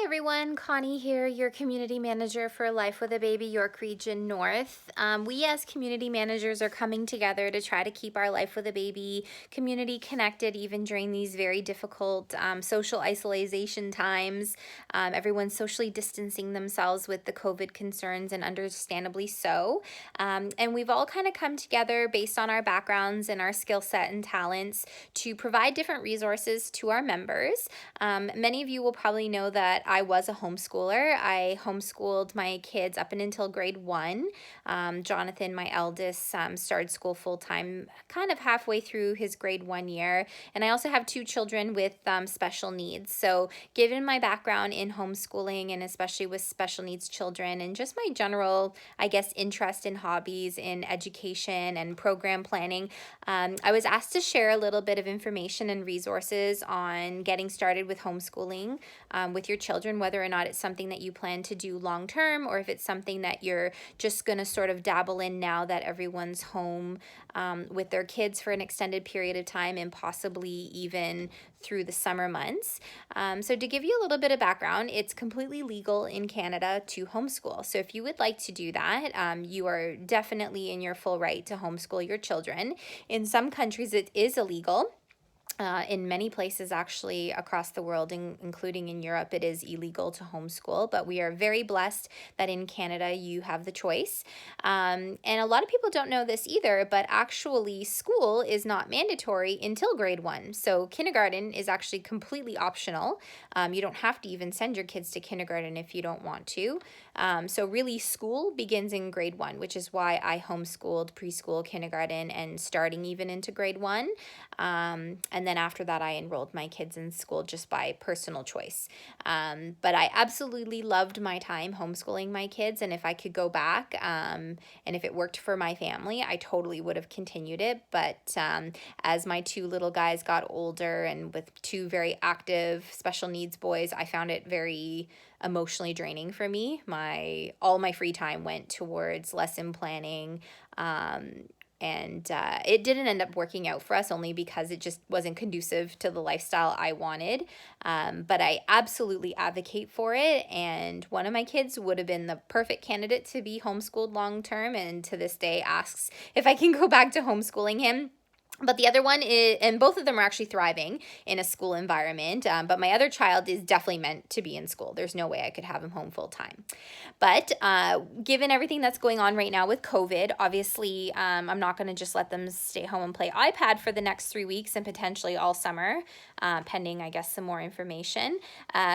everyone, Connie here, your community manager for Life with a Baby York Region North. We as community managers are coming together to try to keep our Life with a Baby community connected even during these very difficult social isolation times. Everyone's socially distancing themselves with the COVID concerns, and understandably so. And we've all kind of come together based on our backgrounds and our skill set and talents to provide different resources to our members. Many of you will probably know that I was a homeschooler. I homeschooled my kids up and until grade 1. Jonathan, my eldest, started school full-time kind of halfway through his grade 1 year. And I also have 2 children with special needs. So given my background in homeschooling, and especially with special needs children, and just my general, I guess, interest in hobbies in education and program planning, I was asked to share a little bit of information and resources on getting started with homeschooling with your children, whether or not it's something that you plan to do long term, or if it's something that you're just going to sort of dabble in now that everyone's home with their kids for an extended period of time, and possibly even through the summer months. So to give you a little bit of background, it's completely legal in Canada to homeschool. So if you would like to do that, you are definitely in your full right to homeschool your children. In some countries, it is illegal. In many places actually across the world, including in Europe, it is illegal to homeschool, but we are very blessed that in Canada you have the choice. And a lot of people don't know this either, but actually school is not mandatory until grade 1. So kindergarten is actually completely optional. You don't have to even send your kids to kindergarten if you don't want to. So really school begins in grade 1, which is why I homeschooled preschool, kindergarten, and starting even into grade 1. And then after that, I enrolled my kids in school just by personal choice. But I absolutely loved my time homeschooling my kids. And if I could go back, and if it worked for my family, I totally would have continued it. But as my 2 little guys got older, and with 2 very active special needs boys, I found it very emotionally draining for me. All my free time went towards lesson planning, and it didn't end up working out for us, only because it just wasn't conducive to the lifestyle I wanted. But I absolutely advocate for it. And one of my kids would have been the perfect candidate to be homeschooled long term, and to this day asks if I can go back to homeschooling him. But the other one is, and both of them are actually thriving in a school environment. But my other child is definitely meant to be in school. There's no way I could have him home full time. But given everything that's going on right now with COVID, obviously I'm not going to just let them stay home and play iPad for the next 3 weeks and potentially all summer, pending, I guess, some more information.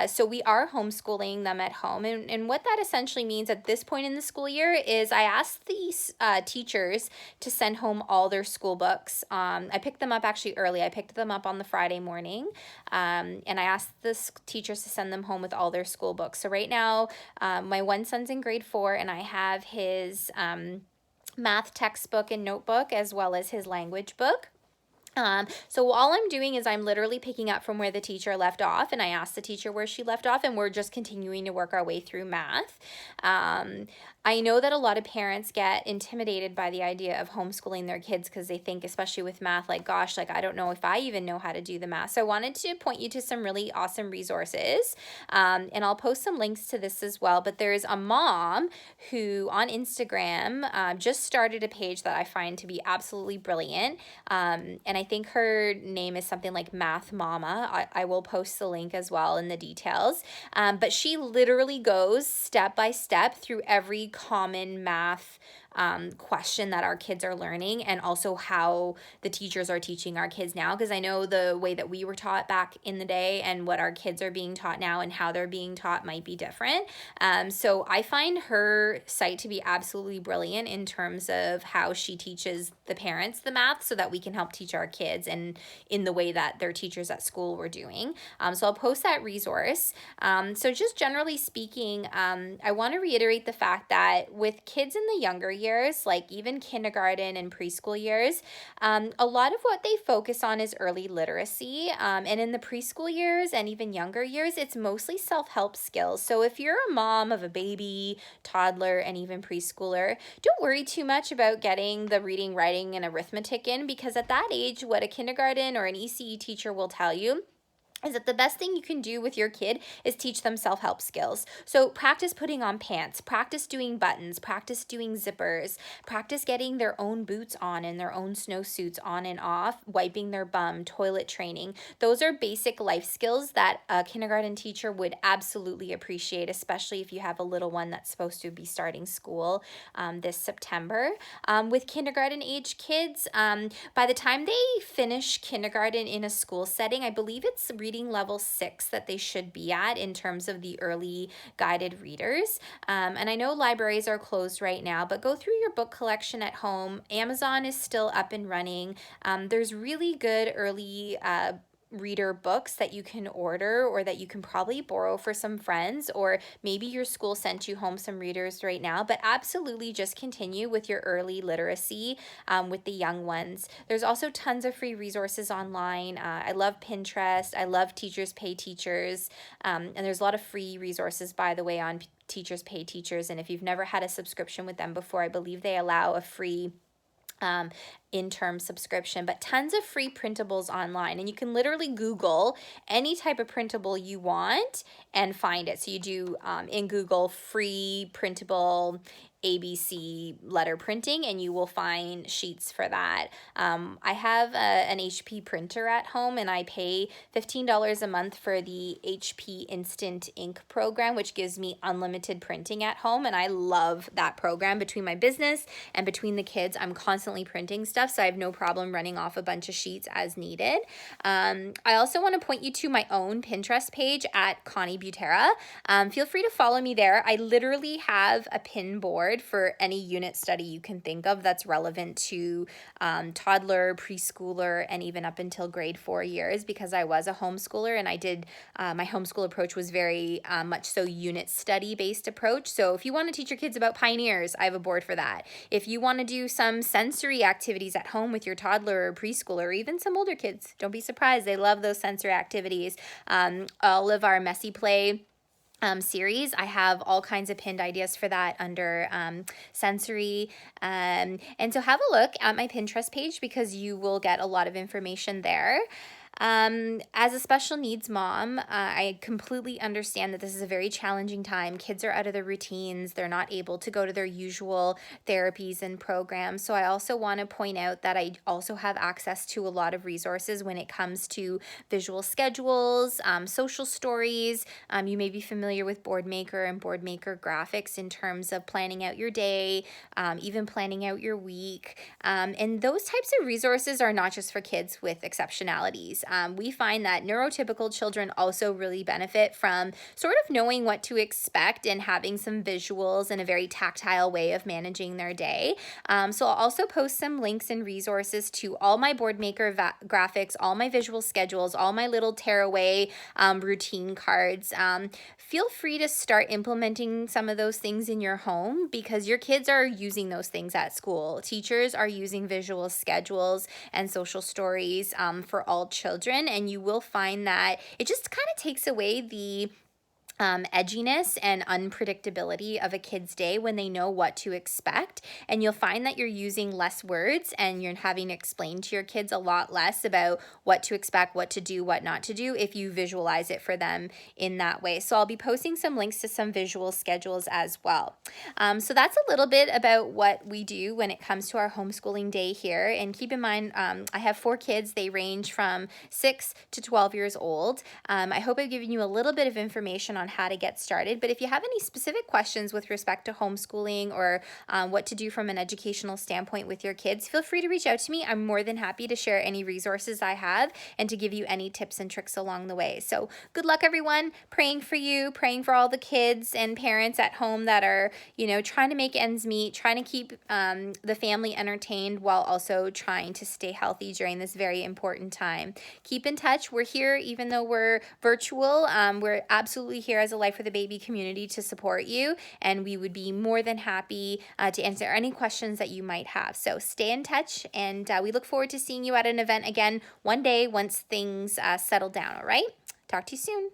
So we are homeschooling them at home. And what that essentially means at this point in the school year is I asked these teachers to send home all their school books. I picked them up actually early. I picked them up on the Friday morning, and I asked the teachers to send them home with all their school books. So right now, my one son's in grade 4, and I have his math textbook and notebook, as well as his language book. So all I'm doing is I'm literally picking up from where the teacher left off, and I asked the teacher where she left off, and we're just continuing to work our way through math. I know that a lot of parents get intimidated by the idea of homeschooling their kids because they think, especially with math, like, gosh, like, I don't know if I even know how to do the math. So I wanted to point you to some really awesome resources, and I'll post some links to this as well. But there's a mom who on Instagram just started a page that I find to be absolutely brilliant, and I think her name is something like Math Mama. I will post the link as well in the details, but she literally goes step by step through every common math question that our kids are learning, and also how the teachers are teaching our kids now, because I know the way that we were taught back in the day and what our kids are being taught now and how they're being taught might be different. So I find her site to be absolutely brilliant in terms of how she teaches the parents the math so that we can help teach our kids and in the way that their teachers at school were doing. So I'll post that resource. So just generally speaking, I want to reiterate the fact that with kids in the younger years, like even kindergarten and preschool years, a lot of what they focus on is early literacy. And in the preschool years and even younger years, it's mostly self-help skills. So if you're a mom of a baby, toddler, and even preschooler, don't worry too much about getting the reading, writing, and arithmetic in, because at that age, what a kindergarten or an ECE teacher will tell you is that the best thing you can do with your kid is teach them self-help skills. So practice putting on pants, practice doing buttons, practice doing zippers, practice getting their own boots on and their own snowsuits on and off, wiping their bum, toilet training. Those are basic life skills that a kindergarten teacher would absolutely appreciate, especially if you have a little one that's supposed to be starting school this September. With kindergarten age kids, by the time they finish kindergarten in a school setting, I believe it's reading level 6 that they should be at in terms of the early guided readers. And I know libraries are closed right now, but go through your book collection at home. Amazon is still up and running. There's really good early reader books that you can order or that you can probably borrow for some friends, or maybe your school sent you home some readers right now, but absolutely just continue with your early literacy with the young ones. There's also tons of free resources online. I love Pinterest. I love Teachers Pay Teachers. And there's a lot of free resources, by the way, on Teachers Pay Teachers. And if you've never had a subscription with them before, I believe they allow a free in-term subscription, but tons of free printables online, and you can literally Google any type of printable you want and find it. So you do in Google free printable ABC letter printing, and you will find sheets for that. I have an HP printer at home, and I pay $15 a month for the HP Instant Ink program, which gives me unlimited printing at home, and I love that program. Between my business and between the kids, I'm constantly printing stuff, so I have no problem running off a bunch of sheets as needed. I also want to point you to my own Pinterest page at Connie Butera. Feel free to follow me there. I literally have a pin board for any unit study you can think of that's relevant to toddler, preschooler, and even up until grade 4 years, because I was a homeschooler and I did, my homeschool approach was very much so unit study based approach. So if you want to teach your kids about pioneers, I have a board for that. If you want to do some sensory activities at home with your toddler or preschooler, or even some older kids, don't be surprised, they love those sensory activities. All of our messy play series, I have all kinds of pinned ideas for that under sensory, and so have a look at my Pinterest page because you will get a lot of information there. As a special needs mom, I completely understand that this is a very challenging time. Kids are out of their routines. They're not able to go to their usual therapies and programs. So I also want to point out that I also have access to a lot of resources when it comes to visual schedules, social stories. You may be familiar with Boardmaker and Boardmaker graphics in terms of planning out your day, even planning out your week. And those types of resources are not just for kids with exceptionalities. We find that neurotypical children also really benefit from sort of knowing what to expect and having some visuals and a very tactile way of managing their day. So I'll also post some links and resources to all my Boardmaker graphics, all my visual schedules, all my little tearaway routine cards. Feel free to start implementing some of those things in your home because your kids are using those things at school. Teachers are using visual schedules and social stories for all children, and you will find that it just kind of takes away the edginess and unpredictability of a kid's day when they know what to expect, and you'll find that you're using less words and you're having to explain to your kids a lot less about what to expect, what to do, what not to do if you visualize it for them in that way. So I'll be posting some links to some visual schedules as well. So that's a little bit about what we do when it comes to our homeschooling day here, and keep in mind I have 4 kids. They range from 6 to 12 years old. I hope I've given you a little bit of information on how to get started, but if you have any specific questions with respect to homeschooling or what to do from an educational standpoint with your kids, feel free to reach out to me. I'm more than happy to share any resources I have and to give you any tips and tricks along the way. So good luck, everyone. Praying for you, praying for all the kids and parents at home that are, trying to make ends meet, trying to keep the family entertained while also trying to stay healthy during this very important time. Keep in touch. We're here, even though we're virtual. We're absolutely here as a Life with a Baby community to support you, and we would be more than happy to answer any questions that you might have. So stay in touch, and we look forward to seeing you at an event again one day once things settle down, all right? Talk to you soon.